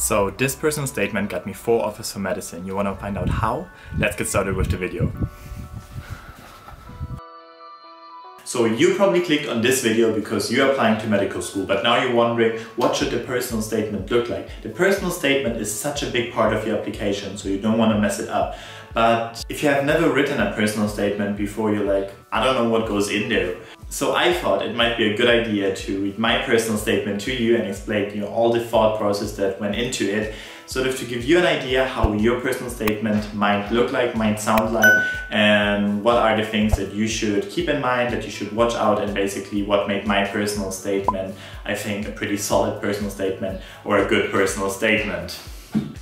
So this personal statement got me 4 offers for medicine. You want to find out how? Let's get started with the video. So you probably clicked on this video because you're applying to medical school, but now you're wondering, what should the personal statement look like? The personal statement is such a big part of your application, so you don't want to mess it up. But if you have never written a personal statement before, you're like, I don't know what goes in there. So I thought it might be a good idea to read my personal statement to you and explain all the thought process that went into it, sort of to give you an idea how your personal statement might look like, might sound like, and what are the things that you should keep in mind, that you should watch out, and basically what made my personal statement, I think, a pretty solid personal statement or a good personal statement.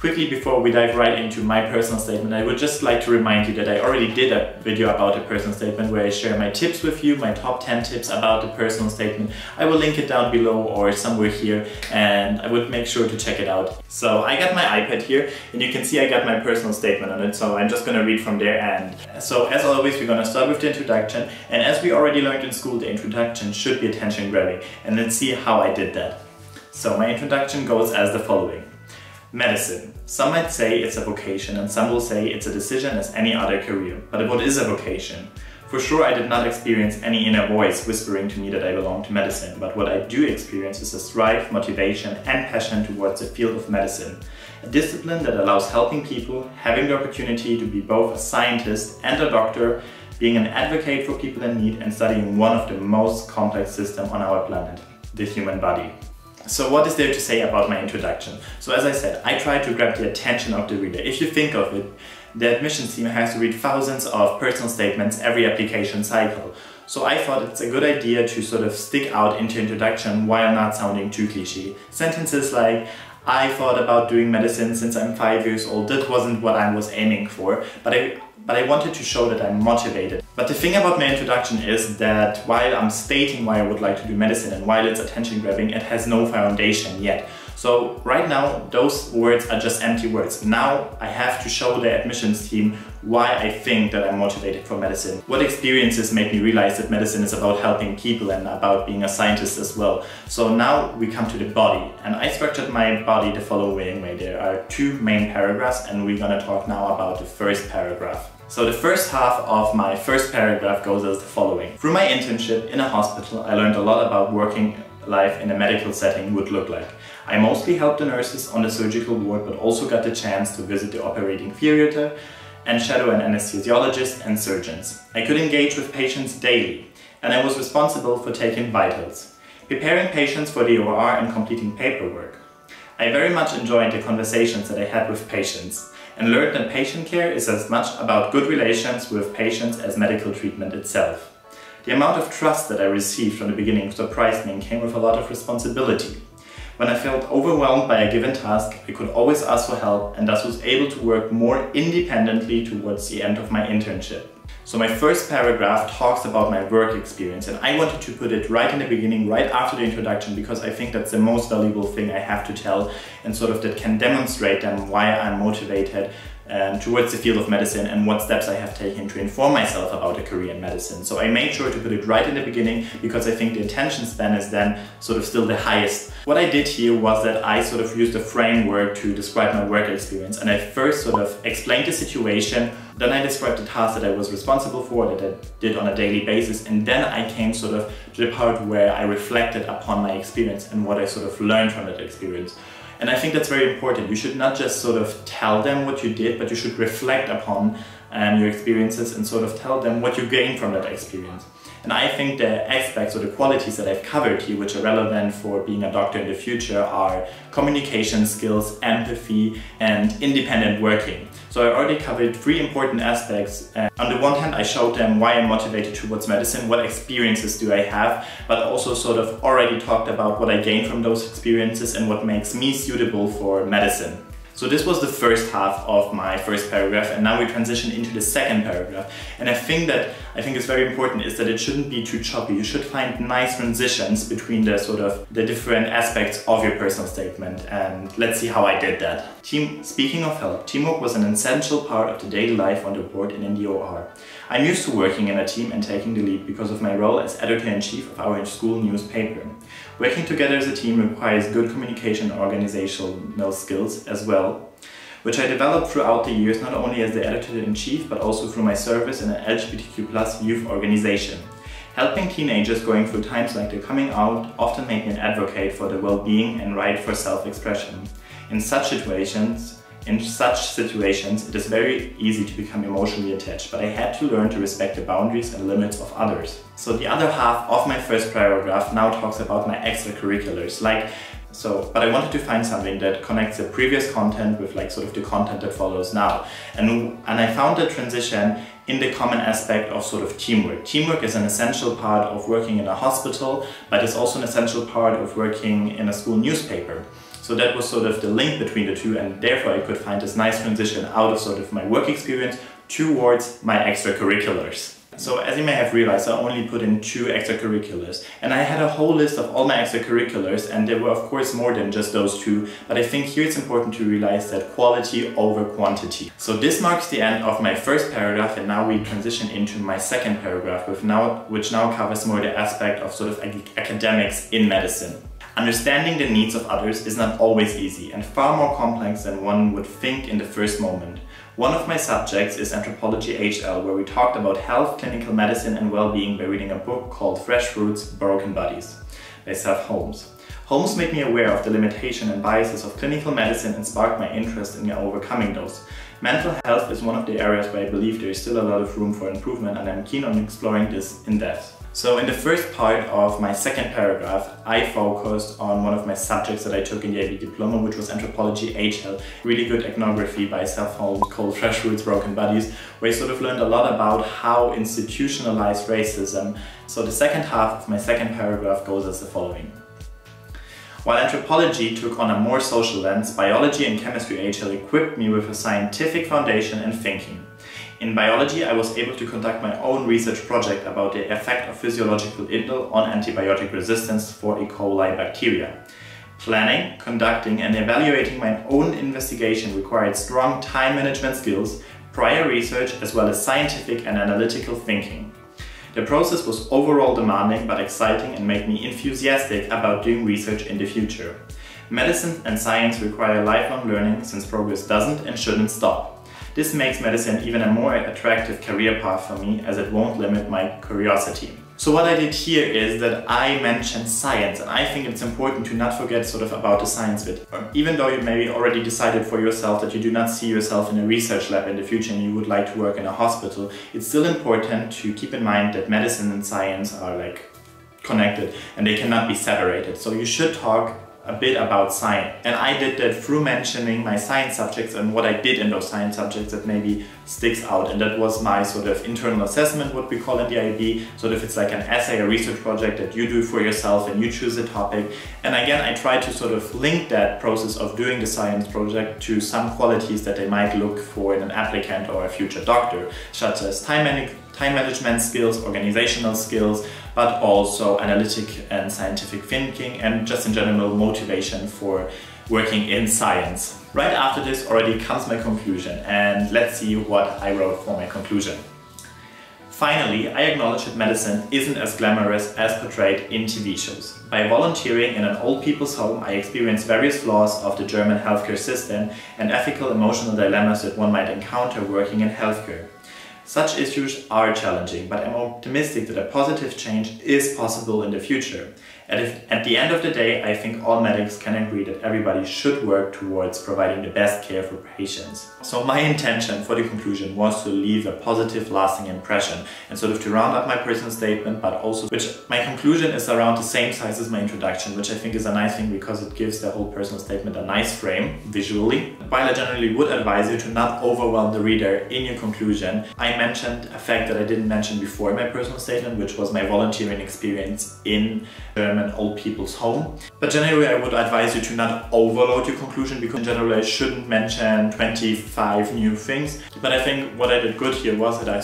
Quickly, before we dive right into my personal statement, I would just like to remind you that I already did a video about a personal statement where I share my tips with you, my top 10 tips about the personal statement. I will link it down below or somewhere here, and I would make sure to check it out. So I got my iPad here, and you can see I got my personal statement on it, so I'm just going to read from there. And so as always, we're going to start with the introduction, and as we already learned in school, the introduction should be attention grabbing, and let's see how I did that. So my introduction goes as the following. Medicine. Some might say it's a vocation, and some will say it's a decision as any other career. But what is a vocation? For sure, I did not experience any inner voice whispering to me that I belong to medicine, but what I do experience is a drive, motivation and passion towards the field of medicine. A discipline that allows helping people, having the opportunity to be both a scientist and a doctor, being an advocate for people in need, and studying one of the most complex systems on our planet, the human body. So what is there to say about my introduction? So as I said, I try to grab the attention of the reader. If you think of it, the admissions team has to read thousands of personal statements every application cycle. So I thought it's a good idea to sort of stick out into introduction while not sounding too cliché. Sentences like, I thought about doing medicine since I'm 5 years old. That wasn't what I was aiming for, but I wanted to show that I'm motivated. But the thing about my introduction is that while I'm stating why I would like to do medicine and while it's attention grabbing, it has no foundation yet. So right now, those words are just empty words. Now I have to show the admissions team why I think that I'm motivated for medicine. What experiences made me realize that medicine is about helping people and about being a scientist as well. So now we come to the body, and I structured my body the following way. There are 2 main paragraphs, and we're gonna talk now about the first paragraph. So the first half of my first paragraph goes as the following. Through my internship in a hospital, I learned a lot about working life in a medical setting would look like. I mostly helped the nurses on the surgical ward, but also got the chance to visit the operating theater and shadow an anesthesiologist and surgeons. I could engage with patients daily, and I was responsible for taking vitals, preparing patients for the OR and completing paperwork. I very much enjoyed the conversations that I had with patients, and learned that patient care is as much about good relations with patients as medical treatment itself. The amount of trust that I received from the beginning surprised me and came with a lot of responsibility. When I felt overwhelmed by a given task, I could always ask for help, and thus was able to work more independently towards the end of my internship. So my first paragraph talks about my work experience, and I wanted to put it right in the beginning, right after the introduction, because I think that's the most valuable thing I have to tell, and sort of that can demonstrate them why I'm motivated towards the field of medicine and what steps I have taken to inform myself about a career in medicine. So I made sure to put it right in the beginning because I think the attention span is then sort of still the highest. What I did here was that I sort of used a framework to describe my work experience, and I first sort of explained the situation, then I described the tasks that I was responsible for, that I did on a daily basis, and then I came sort of to the part where I reflected upon my experience and what I sort of learned from that experience. And I think that's very important. You should not just sort of tell them what you did, but you should reflect upon your experiences and sort of tell them what you gained from that experience. And I think the aspects or the qualities that I've covered here, which are relevant for being a doctor in the future, are communication skills, empathy, and independent working. So I already covered 3 important aspects. On the one hand, I showed them why I'm motivated towards medicine, what experiences do I have, but also sort of already talked about what I gained from those experiences and what makes me suitable for medicine. So this was the first half of my first paragraph, and now we transition into the second paragraph. And I think that I think is very important is that it shouldn't be too choppy. You should find nice transitions between the different aspects of your personal statement, and let's see how I did that. Speaking of help, teamwork was an essential part of the daily life on the board and in the OR. I'm used to working in a team and taking the lead because of my role as editor-in-chief of our school newspaper. Working together as a team requires good communication and organizational skills as well, which I developed throughout the years, not only as the editor-in-chief but also through my service in an LGBTQ+ youth organization. Helping teenagers going through times like their coming out often made me an advocate for their well-being and right for self-expression. In such situations, it is very easy to become emotionally attached, but I had to learn to respect the boundaries and limits of others. So the other half of my first paragraph now talks about my extracurriculars. But I wanted to find something that connects the previous content with the content that follows now. And I found the transition in the common aspect of teamwork. Teamwork is an essential part of working in a hospital, but it's also an essential part of working in a school newspaper. So that was the link between the two, and therefore I could find this nice transition out of my work experience towards my extracurriculars. So as you may have realized, I only put in 2 extracurriculars, and I had a whole list of all my extracurriculars, and there were of course more than just those 2, but I think here it's important to realize that quality over quantity. So this marks the end of my first paragraph, and now we transition into my second paragraph, which now covers more the aspect of academics in medicine. Understanding the needs of others is not always easy and far more complex than one would think in the first moment. One of my subjects is Anthropology HL, where we talked about health, clinical medicine and well-being by reading a book called Fresh Fruits, Broken Bodies by Seth Holmes. Holmes made me aware of the limitation and biases of clinical medicine and sparked my interest in overcoming those. Mental health is one of the areas where I believe there is still a lot of room for improvement, and I'm keen on exploring this in depth. So in the first part of my second paragraph, I focused on one of my subjects that I took in the IB diploma, which was Anthropology HL, really good ethnography by Seth Holmes called Fresh Fruits, Broken Bodies, where I learned a lot about how institutionalized racism. So the second half of my second paragraph goes as the following. While anthropology took on a more social lens, biology and chemistry HL equipped me with a scientific foundation and thinking. In biology, I was able to conduct my own research project about the effect of physiological indole on antibiotic resistance for E. coli bacteria. Planning, conducting and evaluating my own investigation required strong time management skills, prior research as well as scientific and analytical thinking. The process was overall demanding but exciting and made me enthusiastic about doing research in the future. Medicine and science require lifelong learning since progress doesn't and shouldn't stop. This makes medicine even a more attractive career path for me, as it won't limit my curiosity. So what I did here is that I mentioned science, and I think it's important to not forget about the science bit. Even though you maybe already decided for yourself that you do not see yourself in a research lab in the future and you would like to work in a hospital, it's still important to keep in mind that medicine and science are connected and they cannot be separated. So you should talk a bit about science, and I did that through mentioning my science subjects and what I did in those science subjects that maybe sticks out, and that was my internal assessment, what we call in the IB. It's like an essay, a research project that you do for yourself and you choose a topic, and again I try to link that process of doing the science project to some qualities that they might look for in an applicant or a future doctor, such as time management skills, organizational skills, but also analytic and scientific thinking, and just in general motivation for working in science. Right after this already comes my conclusion, and let's see what I wrote for my conclusion. Finally, I acknowledge that medicine isn't as glamorous as portrayed in TV shows. By volunteering in an old people's home, I experienced various flaws of the German healthcare system and ethical emotional dilemmas that one might encounter working in healthcare. Such issues are challenging, but I'm optimistic that a positive change is possible in the future. At the end of the day, I think all medics can agree that everybody should work towards providing the best care for patients. So my intention for the conclusion was to leave a positive, lasting impression and to round up my personal statement, but also my conclusion is around the same size as my introduction, which I think is a nice thing because it gives the whole personal statement a nice frame visually. While I generally would advise you to not overwhelm the reader in your conclusion, I mentioned a fact that I didn't mention before in my personal statement, which was my volunteering experience in German old people's home. But generally I would advise you to not overload your conclusion, because generally I shouldn't mention 25 new things. But I think what I did good here was that I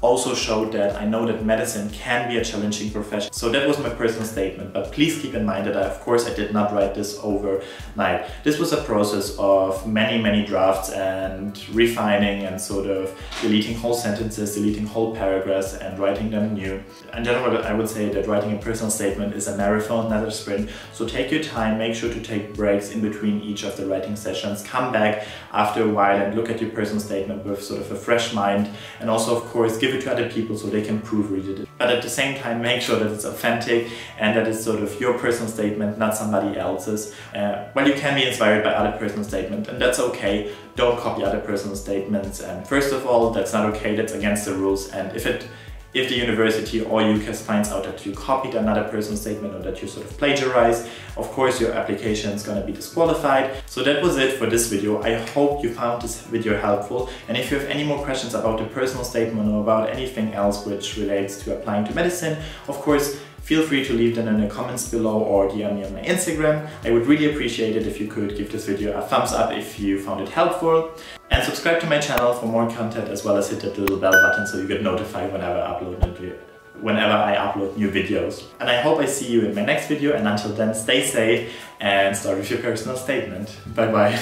also showed that I know that medicine can be a challenging profession. So that was my personal statement, but please keep in mind that of course I did not write this overnight. This was a process of many drafts and refining and sort of deleting whole sentences, deleting whole paragraphs and writing them new. In general, I would say that writing a personal statement is a marathon, not a sprint. So take your time, make sure to take breaks in between each of the writing sessions, come back after a while and look at your personal statement with sort of a fresh mind, and also of course give it to other people so they can proofread it. But at the same time make sure that it's authentic and that it's sort of your personal statement, not somebody else's. Well, you can be inspired by other personal statements and that's okay. Don't copy other personal statements, and first of all, that's not okay, that's against the rules. And if the university or UCAS finds out that you copied another personal statement or that you sort of plagiarized, of course your application is going to be disqualified. So that was it for this video. I hope you found this video helpful, and if you have any more questions about the personal statement or about anything else which relates to applying to medicine, of course feel free to leave them in the comments below or DM me on my Instagram. I would really appreciate it if you could give this video a thumbs up if you found it helpful. And subscribe to my channel for more content, as well as hit that little bell button so you get notified whenever I upload new videos. And I hope I see you in my next video, and until then stay safe and start with your personal statement. Bye bye.